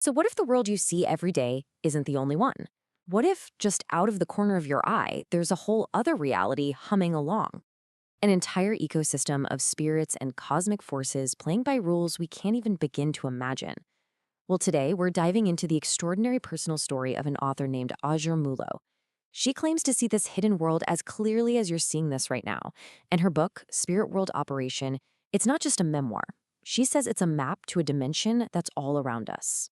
So, what if the world you see every day isn't the only one? What if, just out of the corner of your eye, there's a whole other reality humming along? An entire ecosystem of spirits and cosmic forces playing by rules we can't even begin to imagine. Well, today we're diving into the extraordinary personal story of an author named Audre Mulo. She claims to see this hidden world as clearly as you're seeing this right now. And her book, Spirit World Operation, it's not just a memoir. She says it's a map to a dimension that's all around us.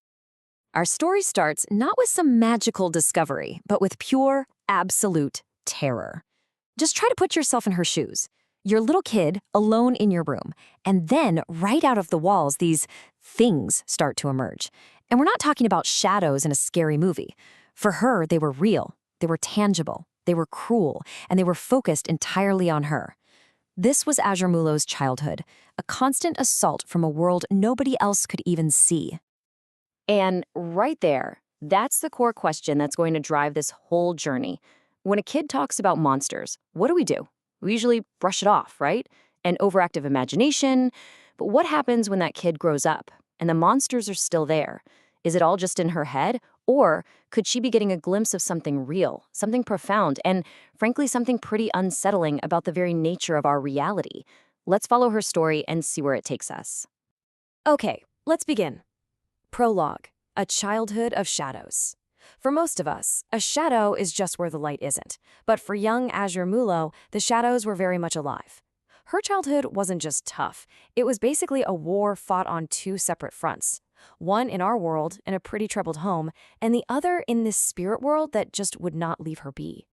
Our story starts not with some magical discovery, but with pure, absolute terror. Just try to put yourself in her shoes. You're a little kid, alone in your room, and then right out of the walls, these things start to emerge. And we're not talking about shadows in a scary movie. For her, they were real, they were tangible, they were cruel, and they were focused entirely on her. This was Audre Mulo's childhood, a constant assault from a world nobody else could even see. And right there, that's the core question that's going to drive this whole journey. When a kid talks about monsters, what do? We usually brush it off, right? An overactive imagination. But what happens when that kid grows up and the monsters are still there? Is it all just in her head? Or could she be getting a glimpse of something real, something profound, and frankly, something pretty unsettling about the very nature of our reality? Let's follow her story and see where it takes us. Okay, let's begin. Prologue, a childhood of shadows. For most of us, a shadow is just where the light isn't. But for young Audre Mulo, the shadows were very much alive. Her childhood wasn't just tough. It was basically a war fought on two separate fronts. One in our world, in a pretty troubled home, and the other in this spirit world that just would not leave her be.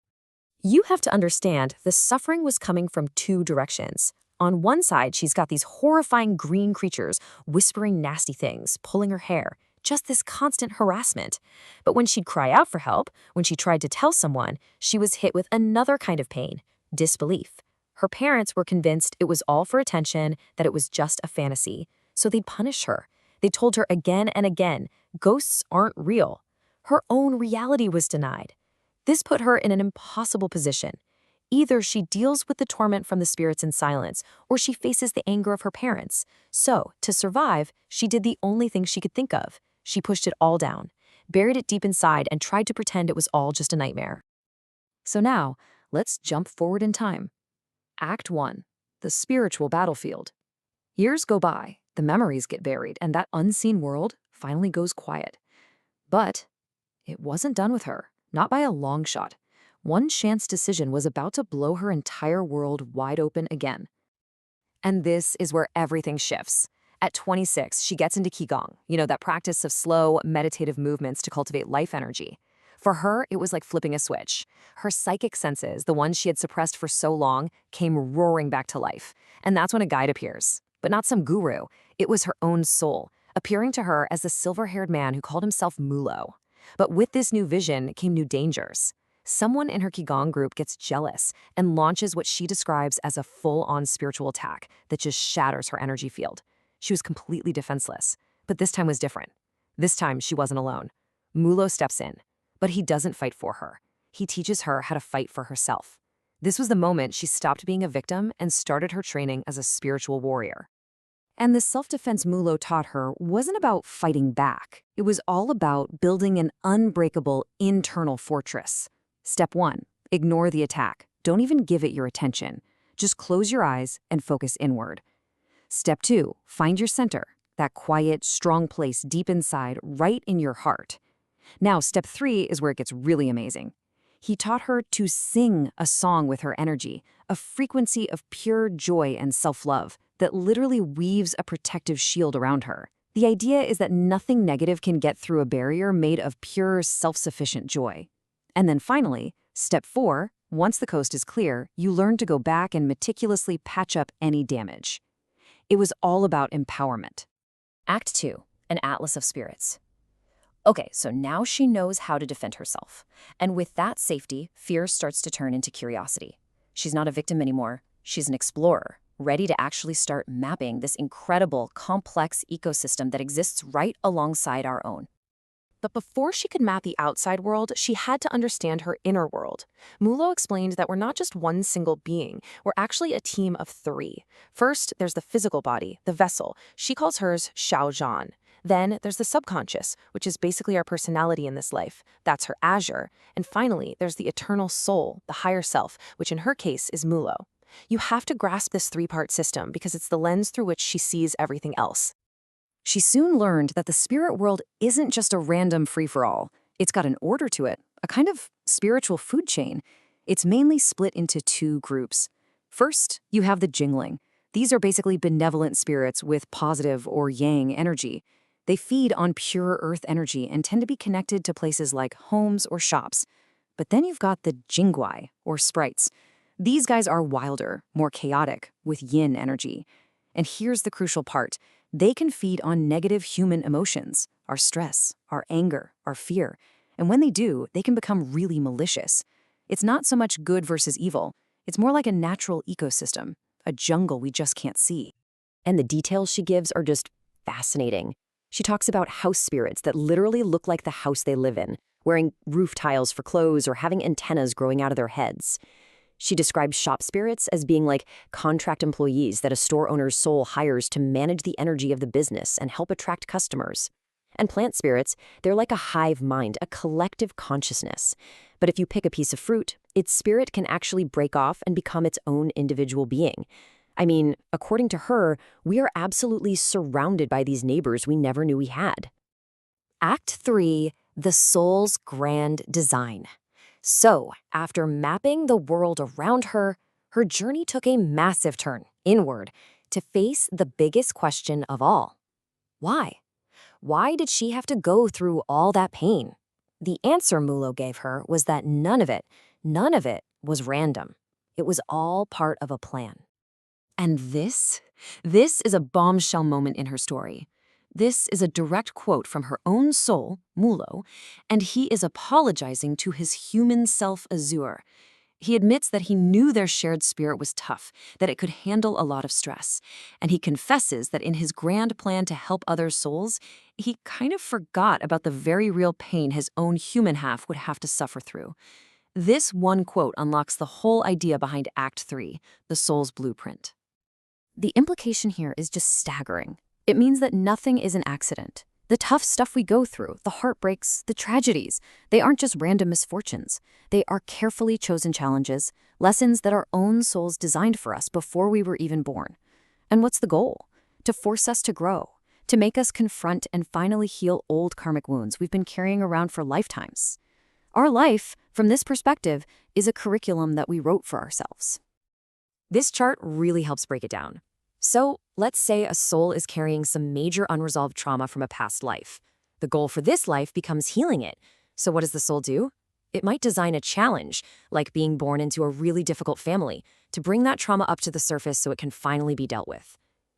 You have to understand, the suffering was coming from two directions. On one side, she's got these horrifying green creatures whispering nasty things, pulling her hair, just this constant harassment. But when she'd cry out for help, when she tried to tell someone, she was hit with another kind of pain, disbelief. Her parents were convinced it was all for attention, that it was just a fantasy. So they'd punish her. They told her again and again, ghosts aren't real. Her own reality was denied. This put her in an impossible position. Either she deals with the torment from the spirits in silence, or she faces the anger of her parents. So, to survive, she did the only thing she could think of. She pushed it all down, buried it deep inside, and tried to pretend it was all just a nightmare. So now, let's jump forward in time. Act 1. The spiritual battlefield. Years go by, the memories get buried, and that unseen world finally goes quiet. But it wasn't done with her, not by a long shot. One chance decision was about to blow her entire world wide open again. And this is where everything shifts. At 26, she gets into Qigong, that practice of slow, meditative movements to cultivate life energy. For her, it was like flipping a switch. Her psychic senses, the ones she had suppressed for so long, came roaring back to life. And that's when a guide appears. But not some guru. It was her own soul, appearing to her as the silver-haired man who called himself Mulo. But with this new vision came new dangers. Someone in her Qigong group gets jealous and launches what she describes as a full-on spiritual attack that just shatters her energy field. She was completely defenseless, but this time was different. This time, she wasn't alone. Mulo steps in, but he doesn't fight for her. He teaches her how to fight for herself. This was the moment she stopped being a victim and started her training as a spiritual warrior. And the self-defense Mulo taught her wasn't about fighting back. It was all about building an unbreakable internal fortress. Step 1, ignore the attack. Don't even give it your attention. Just close your eyes and focus inward. Step 2, find your center, that quiet, strong place deep inside, right in your heart. Now, step 3 is where it gets really amazing. He taught her to sing a song with her energy, a frequency of pure joy and self-love that literally weaves a protective shield around her. The idea is that nothing negative can get through a barrier made of pure, self-sufficient joy. And then finally, step 4, once the coast is clear, you learn to go back and meticulously patch up any damage. It was all about empowerment. Act 2, an atlas of spirits. Okay, so now she knows how to defend herself. And with that safety, fear starts to turn into curiosity. She's not a victim anymore. She's an explorer, ready to actually start mapping this incredible, complex ecosystem that exists right alongside our own. But before she could map the outside world, she had to understand her inner world. Mulo explained that we're not just one single being, we're actually a team of 3. First, there's the physical body, the vessel. She calls hers Xiaozhan. Then there's the subconscious, which is basically our personality in this life. That's her azure. And finally, there's the eternal soul, the higher self, which in her case is Mulo. You have to grasp this three-part system because it's the lens through which she sees everything else. She soon learned that the spirit world isn't just a random free-for-all. It's got an order to it, a kind of spiritual food chain. It's mainly split into two groups. First, you have the Jingling. These are basically benevolent spirits with positive or yang energy. They feed on pure earth energy and tend to be connected to places like homes or shops. But then you've got the Jingguai, or sprites. These guys are wilder, more chaotic, with yin energy. And here's the crucial part. They can feed on negative human emotions, our stress, our anger, our fear. And when they do, they can become really malicious. It's not so much good versus evil. It's more like a natural ecosystem, a jungle we just can't see. And the details she gives are just fascinating. She talks about house spirits that literally look like the house they live in, wearing roof tiles for clothes or having antennas growing out of their heads. She describes shop spirits as being like contract employees that a store owner's soul hires to manage the energy of the business and help attract customers. And plant spirits, they're like a hive mind, a collective consciousness. But if you pick a piece of fruit, its spirit can actually break off and become its own individual being. I mean, according to her, we are absolutely surrounded by these neighbors we never knew we had. Act 3, the soul's grand design. So, after mapping the world around her, her journey took a massive turn inward to face the biggest question of all. Why? Why did she have to go through all that pain? The answer Mulo gave her was that none of it was random. It was all part of a plan. And this is a bombshell moment in her story. This is a direct quote from her own soul, Mulo, and he is apologizing to his human self Azure. He admits that he knew their shared spirit was tough, that it could handle a lot of stress, and he confesses that in his grand plan to help other souls, he kind of forgot about the very real pain his own human half would have to suffer through. This one quote unlocks the whole idea behind Act 3, the soul's blueprint. The implication here is just staggering. It means that nothing is an accident. The tough stuff we go through, the heartbreaks, the tragedies, they aren't just random misfortunes. They are carefully chosen challenges, lessons that our own souls designed for us before we were even born. And what's the goal? To force us to grow, to make us confront and finally heal old karmic wounds we've been carrying around for lifetimes. Our life, from this perspective, is a curriculum that we wrote for ourselves. This chart really helps break it down. So, let's say a soul is carrying some major unresolved trauma from a past life. The goal for this life becomes healing it. So what does the soul do? It might design a challenge, like being born into a really difficult family, to bring that trauma up to the surface so it can finally be dealt with.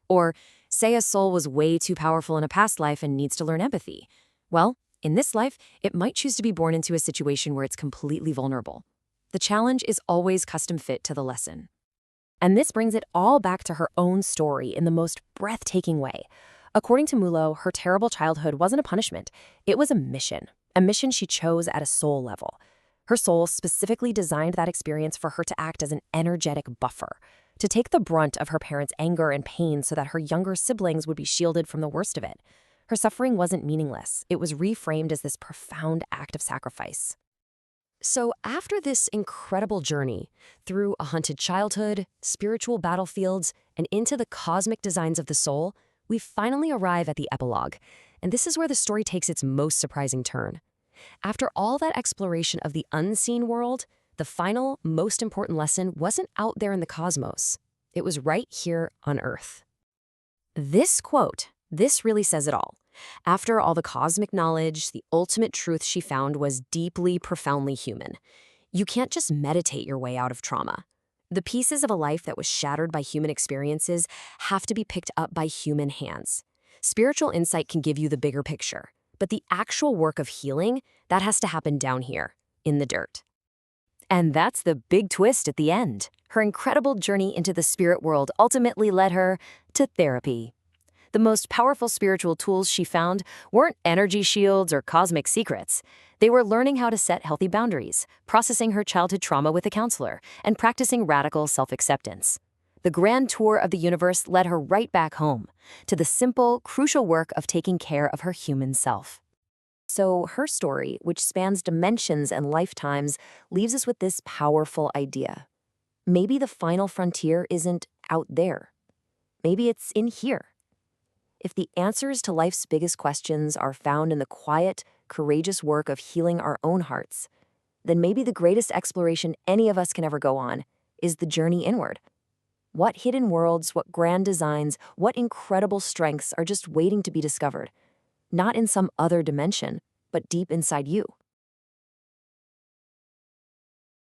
Or, say a soul was way too powerful in a past life and needs to learn empathy. Well, in this life, it might choose to be born into a situation where it's completely vulnerable. The challenge is always custom fit to the lesson. And this brings it all back to her own story in the most breathtaking way. According to Mulo, her terrible childhood wasn't a punishment. It was a mission she chose at a soul level. Her soul specifically designed that experience for her to act as an energetic buffer, to take the brunt of her parents' anger and pain so that her younger siblings would be shielded from the worst of it. Her suffering wasn't meaningless. It was reframed as this profound act of sacrifice. So after this incredible journey through a haunted childhood, spiritual battlefields, and into the cosmic designs of the soul, we finally arrive at the epilogue. And this is where the story takes its most surprising turn. After all that exploration of the unseen world, the final, most important lesson wasn't out there in the cosmos. It was right here on Earth. This quote, this really says it all. After all the cosmic knowledge, the ultimate truth she found was deeply, profoundly human. You can't just meditate your way out of trauma. The pieces of a life that was shattered by human experiences have to be picked up by human hands. Spiritual insight can give you the bigger picture, but the actual work of healing, that has to happen down here, in the dirt. And that's the big twist at the end. Her incredible journey into the spirit world ultimately led her to therapy. The most powerful spiritual tools she found weren't energy shields or cosmic secrets. They were learning how to set healthy boundaries, processing her childhood trauma with a counselor, and practicing radical self-acceptance. The grand tour of the universe led her right back home, to the simple, crucial work of taking care of her human self. So her story, which spans dimensions and lifetimes, leaves us with this powerful idea. Maybe the final frontier isn't out there. Maybe it's in here. If the answers to life's biggest questions are found in the quiet, courageous work of healing our own hearts, then maybe the greatest exploration any of us can ever go on is the journey inward. What hidden worlds, what grand designs, what incredible strengths are just waiting to be discovered? Not in some other dimension, but deep inside you.